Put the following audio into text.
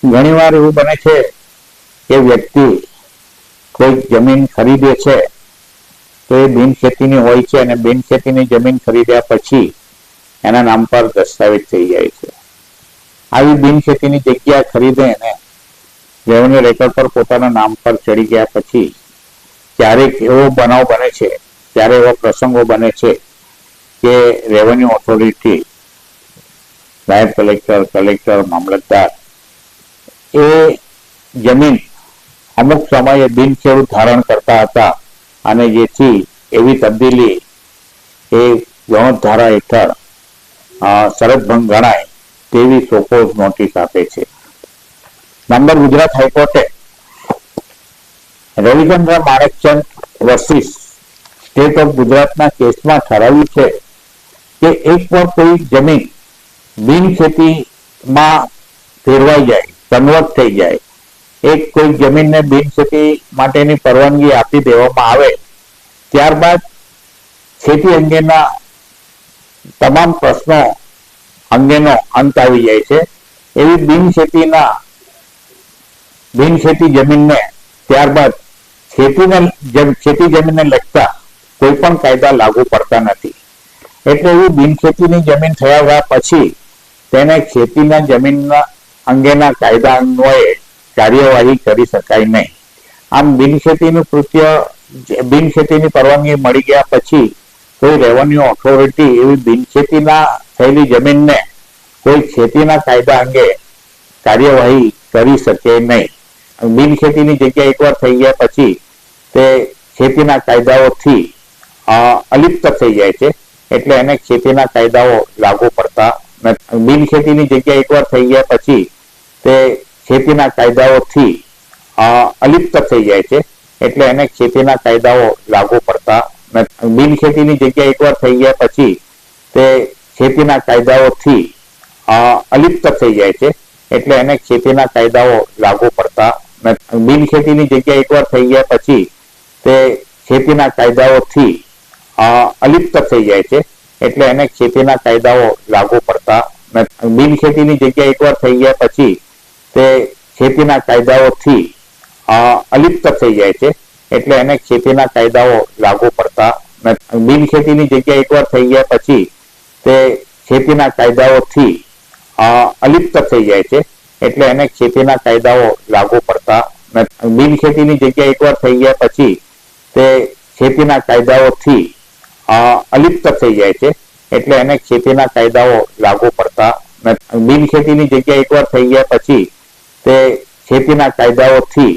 ઘણીવાર એવું બને છે કે વ્યક્તિ કોઈ જમીન ખરીદે છે તો એ બિનખેતીની હોય છે અને બિનખેતીની જમીન ખરીદ્યા પછી એના નામ પર દસ્તાવેજ થઈ જાય છે. આવી બિનખેતીની જગ્યા ખરીદે અને રેવન્યુ રેકર્ડ પર પોતાના નામ પર ચડી ગયા પછી ક્યારેક એવો બનાવ બને છે, ત્યારે એવા પ્રસંગો બને છે કે રેવન્યુ ઓથોરિટી, નાયબ કલેક્ટર, મામલતદાર એ જમીન અમુક સમયે બિનખેડૂત ધારણ કરતા હતા અને જેથી એવી તબદીલી એ ગૌણ ધારા હેઠળ શરત ભંગ ગણાય તેવી શોકોઝ નોટિસ આપે છે. નામદાર ગુજરાત હાઈકોર્ટે Ravichandra Manekchand versus state of ગુજરાતના કેસમાં ઠરાવ્યું છે કે એકવાર કોઈ જમીન બિનખેતીમાં ફેરવાઈ જાય, કન્વર્ટ થઈ જાય, એક કોઈ જમીનને બિનખેતી માટેની પરવાનગી આપી દેવામાં આવે, ત્યારબાદ ખેતી અંગેના તમામ પ્રશ્નો અંગેનો અંત આવી જાય છે. એવી બિનખેતી જમીનને ત્યારબાદ ખેતી જમીનને લગતા કોઈ પણ કાયદા લાગુ પડતા નથી. એટલે એવી બિનખેતીની જમીન થયા પછી તેને ખેતીના જમીનના અંગેના કાયદા અન્વયે કાર્યવાહી કરી શકાય નહીં. આમ બિનખેતીની પરવાનગી મળી ગયા પછી કોઈ રેવન્યુ ઓથોરિટી એવી બિનખેતીના થયેલી જમીનને કોઈ ખેતીના કાયદા અંગે કાર્યવાહી કરી શકે નહીં. બિનખેતીની જગ્યા એકવાર થઈ ગયા પછી તે ખેતીના કાયદાઓથી અલિપ્ત થઈ જાય છે, એટલે એને ખેતીના કાયદાઓ લાગુ પડતા નથી. બિનખેતીની જગ્યા એકવાર થઈ ગયા પછી તે ખેતીના કાયદાઓથી અલિપ્ત થઈ જાય છે, એટલે એને ખેતીના કાયદાઓ લાગુ પડતા નથી. બિનખેતીની જગ્યા એકવાર થઈ ગયા પછી તે ખેતીના કાયદાઓથી અલિપ્ત થઈ જાય છે, એટલે એને ખેતીના કાયદાઓ લાગુ પડતા નથી. બિનખેતીની જગ્યા એકવાર થઈ ગયા પછી તે ખેતીના કાયદાઓથી અલિપ્ત થઈ જાય છે, એટલે એને ખેતીના કાયદાઓ લાગુ પડતા નથી. બિનખેતીની જગ્યા એકવાર થઈ ગયા પછી તે ખેતીના કાયદાઓથી અલિપ્ત થઈ જાય છે, એટલે એને ખેતીના કાયદાઓ લાગુ પડતા નથી. બિનખેતીની જગ્યા એકવાર થઈ ગયા પછી તે ખેતીના કાયદાઓથી અલિપ્ત થઈ જાય છે, એટલે એને ખેતીના કાયદાઓ લાગુ પડતા નથી. બિનખેતીની જગ્યા એકવાર થઈ ગયા પછી તે ખેતીના કાયદાઓથી અલિપ્ત થઈ જાય છે, એટલે એને ખેતીના કાયદાઓ લાગુ પડતા નથી. બિનખેતીની જગ્યા એકવાર થઈ ગયા પછી તે ખેતીના કાયદાઓથી